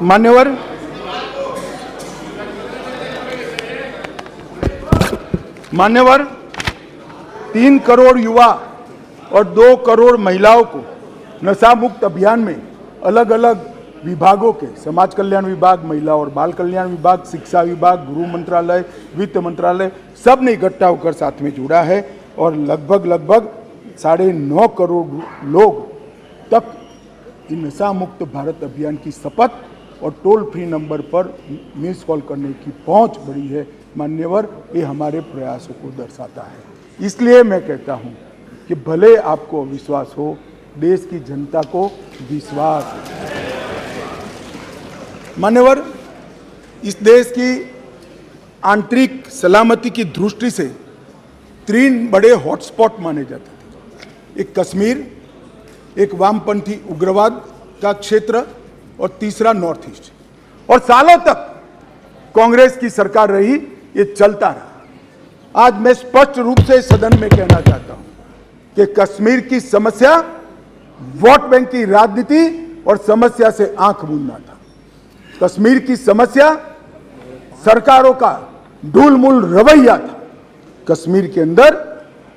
मान्यवर 3 करोड़ युवा और 2 करोड़ महिलाओं को नशा मुक्त अभियान में अलग अलग विभागों के समाज कल्याण विभाग, महिला और बाल कल्याण विभाग, शिक्षा विभाग, गृह मंत्रालय, वित्त मंत्रालय सब ने इकट्ठा होकर साथ में जुड़ा है और लगभग 9.5 करोड़ लोग तक नशा मुक्त भारत अभियान की शपथ और टोल फ्री नंबर पर मिस कॉल करने की पहुंच बढ़ी है। मान्यवर, ये हमारे प्रयासों को दर्शाता है। इसलिए मैं कहता हूं कि भले आपको विश्वास हो, देश की जनता को विश्वास है। मान्यवर, इस देश की आंतरिक सलामती की दृष्टि से 3 बड़े हॉटस्पॉट माने जाते थे। एक कश्मीर, एक वामपंथी उग्रवाद का क्षेत्र और तीसरा नॉर्थ ईस्ट। और सालों तक कांग्रेस की सरकार रही, ये चलता रहा। आज मैं स्पष्ट रूप से सदन में कहना चाहता हूं कि कश्मीर की समस्या वोट बैंक की राजनीति और समस्या से आंख मूंदना था। कश्मीर की समस्या सरकारों का ढूलमुल रवैया था। कश्मीर के अंदर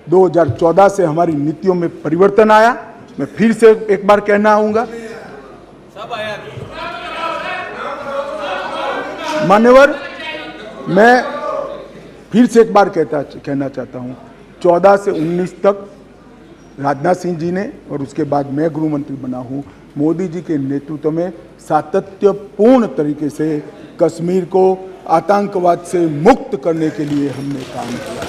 2014 से हमारी नीतियों में परिवर्तन आया। मैं फिर से एक बार कहना आऊंगा, मान्यवर, मैं फिर से एक बार कहना चाहता हूं, 14 से 19 तक राजनाथ सिंह जी ने और उसके बाद मैं गृह मंत्री बना हूं, मोदी जी के नेतृत्व में सातत्यपूर्ण तरीके से कश्मीर को आतंकवाद से मुक्त करने के लिए हमने काम किया।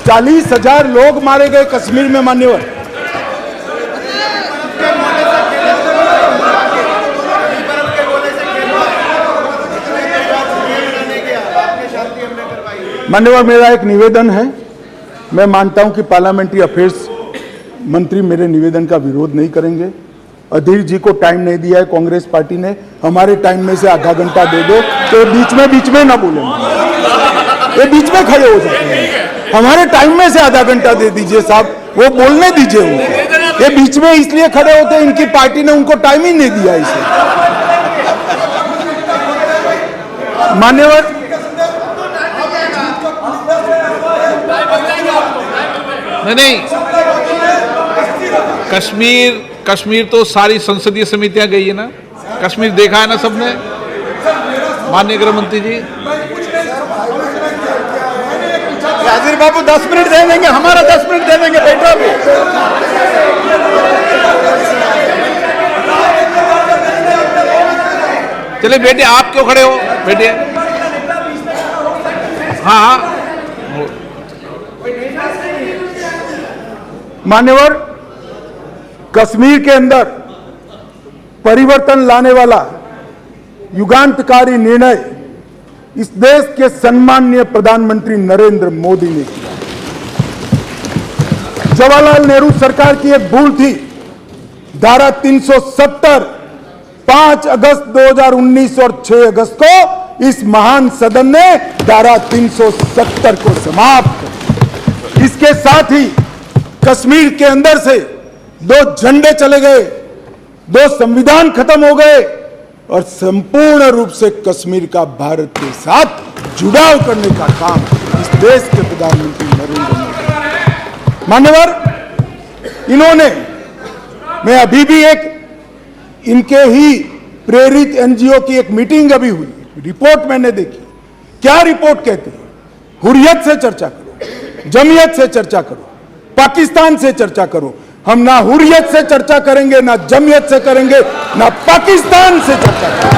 40,000 लोग मारे गए कश्मीर में। मान्यवर, मेरा एक निवेदन है। मैं मानता हूं कि पार्लियामेंट्री अफेयर्स मंत्री मेरे निवेदन का विरोध नहीं करेंगे। अधीर जी को टाइम नहीं दिया है कांग्रेस पार्टी ने, हमारे टाइम में से आधा घंटा दे दो तो बीच में ना बोलेंगे, ये बीच में खड़े हो जाते हैं। हमारे टाइम में से आधा घंटा दे दीजिए साहब, वो बोलने दीजिए उनको। ये बीच में इसलिए खड़े होते हैं, इनकी पार्टी ने उनको टाइम ही नहीं दिया इसे। मान्यवर, नहीं, कश्मीर तो सारी संसदीय समितियां गई है ना, कश्मीर देखा है ना सबने। माननीय गृह मंत्री जी, राजीव बाबू 10 मिनट दे देंगे, हमारा 10 मिनट दे देंगे, बैठो अभी। चले बेटे, आप क्यों खड़े हो, बैठिए। हाँ, मान्यवर, कश्मीर के अंदर परिवर्तन लाने वाला युगांतकारी निर्णय इस देश के सम्माननीय प्रधानमंत्री नरेंद्र मोदी ने किया। जवाहरलाल नेहरू सरकार की एक भूल थी। धारा 370 5 अगस्त 2019 और 6 अगस्त को इस महान सदन ने धारा 370 को समाप्त कर। इसके साथ ही कश्मीर के अंदर से 2 झंडे चले गए, 2 संविधान खत्म हो गए और संपूर्ण रूप से कश्मीर का भारत के साथ जुड़ाव करने का काम इस देश के प्रधानमंत्री नरेंद्र मोदी। मान्यवर, इन्होंने, मैं अभी भी एक इनके ही प्रेरित एनजीओ की एक मीटिंग अभी हुई, रिपोर्ट मैंने देखी। क्या रिपोर्ट कहती है? हुर्रियत से चर्चा करो, जमीयत से चर्चा करो, पाकिस्तान से चर्चा करो। हम ना हुर्रियत से चर्चा करेंगे, ना जमीयत से करेंगे, ना पाकिस्तान से चर्चा करेंगे।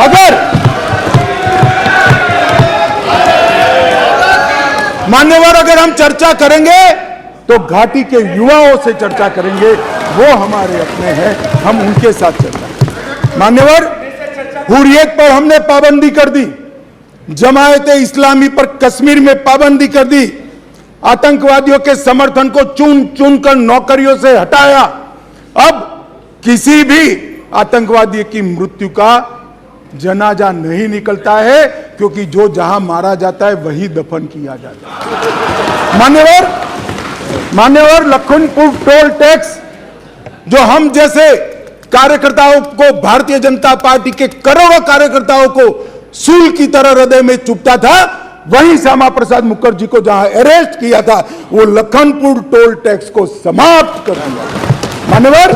अगर मान्यवर, अगर हम चर्चा करेंगे तो घाटी के युवाओं से चर्चा करेंगे, वो हमारे अपने हैं, हम उनके साथ चर्चा करेंगे। मान्यवर, हुर्रियत पर हमने पाबंदी कर दी, जमायत इस्लामी पर कश्मीर में पाबंदी कर दी, आतंकवादियों के समर्थन को चुन चुन कर नौकरियों से हटाया। अब किसी भी आतंकवादी की मृत्यु का जनाजा नहीं निकलता है, क्योंकि जो जहां मारा जाता है वही दफन किया जाता है। मान्यवर, लखनपुर टोल टैक्स जो हम जैसे कार्यकर्ताओं को, भारतीय जनता पार्टी के करोड़ों कार्यकर्ताओं को सूल की तरह हृदय में चुभता था, वहीं श्यामा प्रसाद मुखर्जी को जहां अरेस्ट किया था, वो लखनपुर टोल टैक्स को समाप्त कर दिया। मान्यवर,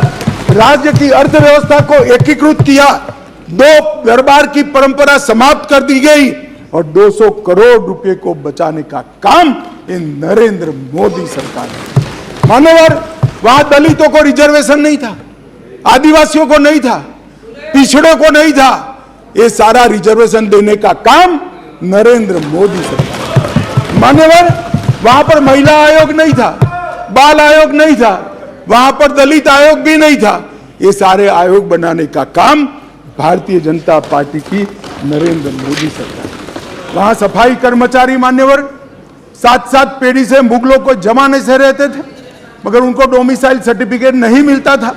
राज्य की अर्थव्यवस्था को एकीकृत किया, 2 दरबार की परंपरा समाप्त कर दी गई और 200 करोड़ रुपए को बचाने का काम इन नरेंद्र मोदी सरकार ने। मान्यवर, वहां दलितों को रिजर्वेशन नहीं था, आदिवासियों को नहीं था, पिछड़ों को नहीं था, ये सारा रिजर्वेशन देने का काम नरेंद्र मोदी सरकार। मान्यवर, वहां पर महिला आयोग नहीं था, बाल आयोग नहीं था, वहां पर दलित आयोग भी नहीं था, ये सारे आयोग बनाने का काम भारतीय जनता पार्टी की नरेंद्र मोदी सरकार। वहां सफाई कर्मचारी मान्यवर 7-7 पीढ़ी से मुगलों को जमाने से रहते थे, मगर उनको डोमिसाइल सर्टिफिकेट नहीं मिलता था।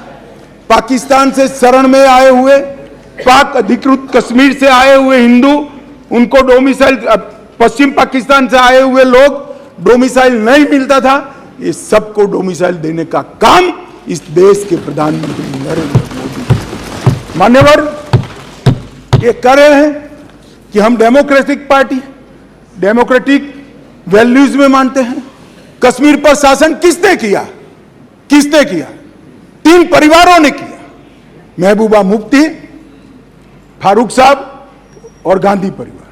पाकिस्तान से शरण में आए हुए, पाक अधिकृत कश्मीर से आए हुए हिंदू, उनको डोमिसाइल, पश्चिम पाकिस्तान से आए हुए लोग डोमिसाइल नहीं मिलता था, ये सबको डोमिसाइल देने का काम इस देश के प्रधानमंत्री नरेंद्र मोदी। मान्यवर, ये कर रहे हैं कि हम डेमोक्रेटिक पार्टी, डेमोक्रेटिक वैल्यूज में मानते हैं। कश्मीर पर शासन किसने किया? किसने किया? 3 परिवारों ने किया, महबूबा मुफ्ती, फारूक साहब और गांधी परिवार।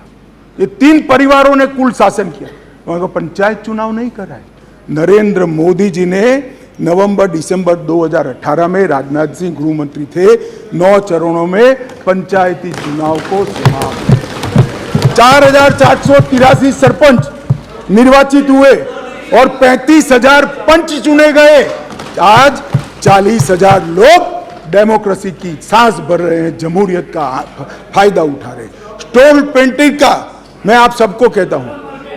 ये 3 परिवारों ने कुल शासन किया, वहां पंचायत चुनाव नहीं कराए। नरेंद्र मोदी जी ने नवंबर-दिसंबर 2018 में, राजनाथ सिंह गृह मंत्री थे, 9 चरणों में पंचायती चुनाव को समाप्त। 4483 सरपंच निर्वाचित हुए और 35,000 पंच चुने गए। आज 40,000 लोग डेमोक्रेसी की सांस भर रहे हैं, जमहूरियत का फायदा उठा रहे हैं। स्टोन पेंटिंग का मैं आप सबको कहता हूं,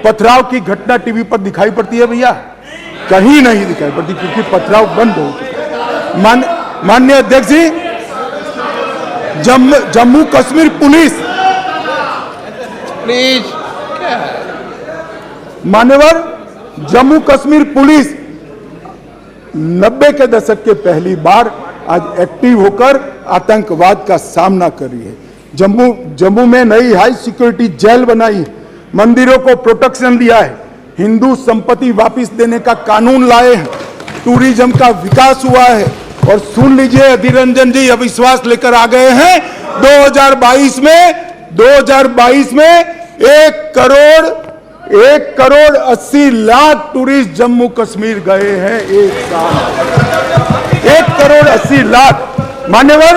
पथराव की घटना टीवी पर दिखाई पड़ती है भैया? कहीं नहीं दिखाई पड़ती, क्योंकि पथराव बंद हो चुका। माननीय अध्यक्ष जी, जम्मू कश्मीर पुलिस, प्लीज, मान्यवर, जम्मू कश्मीर पुलिस 90 के दशक के पहली बार आज एक्टिव होकर आतंकवाद का सामना कर रही है। जम्मू में नई हाई सिक्योरिटी जेल बनाई है, मंदिरों को प्रोटेक्शन दिया है, हिंदू संपत्ति वापस देने का कानून लाए हैं, टूरिज्म का विकास हुआ है। और सुन लीजिए, अधीर रंजन जी अविश्वास लेकर आ गए हैं। 2022 में 1 करोड़ 80 लाख टूरिस्ट जम्मू कश्मीर गए हैं एक साल। 1 करोड़ 80 लाख। मान्यवर,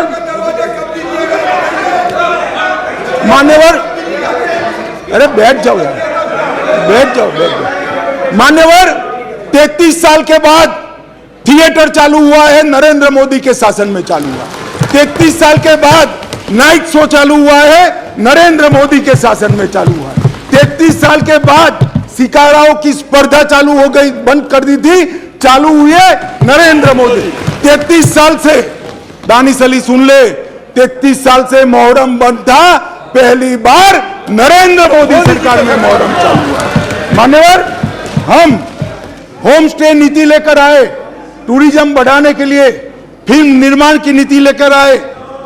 अरे बैठ जाओ यार, बैठ जाओ। मान्यवर, 33 साल के बाद थिएटर चालू हुआ है, नरेंद्र मोदी के शासन में चालू हुआ। 33 साल के बाद नाइट शो चालू हुआ है, नरेंद्र मोदी के शासन में चालू हुआ है। 33 साल के बाद शिकाराओं की स्पर्धा चालू हो गई, बंद कर दी थी, चालू हुई है नरेंद्र मोदी। 33 साल से, दानिश अली सुन ले, 33 साल से मोहर्रम बंद था, पहली बार नरेंद्र मोदी सरकार में मोहर्रम चालू हुआ। मान्यवर, हम होम स्टे नीति लेकर आए, टूरिज्म बढ़ाने के लिए फिल्म निर्माण की नीति लेकर आए,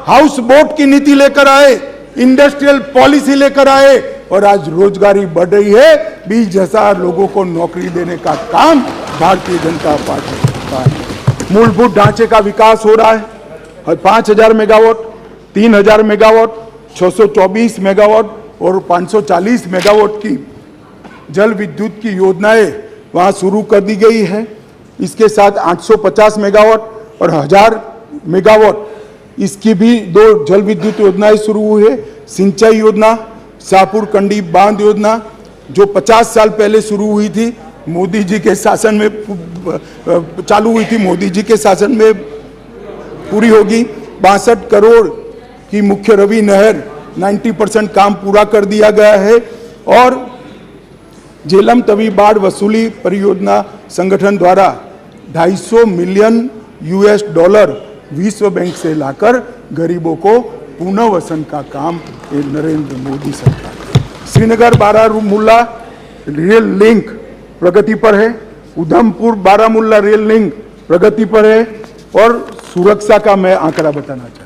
हाउस बोट की नीति लेकर आए, इंडस्ट्रियल पॉलिसी लेकर आए, और आज रोजगारी बढ़ रही है। 20,000 लोगों को नौकरी देने का काम भारतीय जनता पार्टी का है। मूलभूत ढांचे का विकास हो रहा है। 5,000 मेगावाट, 3,000 मेगावाट, 624 मेगावाट और 540 मेगावाट की जल विद्युत की योजनाएं वहां शुरू कर दी गई है। इसके साथ 850 मेगावाट और 1000 मेगावाट इसकी भी 2 जल विद्युत योजनाएं शुरू हुई है। सिंचाई योजना, शाहपुर कंडी बांध योजना, जो 50 साल पहले शुरू हुई थी, मोदी जी के शासन में चालू हुई थी, मोदी जी के शासन में पूरी होगी। 62 करोड़ की मुख्य रवि नहर 90% काम पूरा कर दिया गया है। और झेलम तवी बाढ़ वसूली परियोजना संगठन द्वारा $250 मिलियन विश्व बैंक से लाकर गरीबों को पुनर्वसन का काम ये नरेंद्र मोदी सरकार। श्रीनगर बारामूला रेल लिंक प्रगति पर है, उधमपुर बारामूला रेल लिंक प्रगति पर है। और सुरक्षा का मैं आंकड़ा बताना चाहूँ,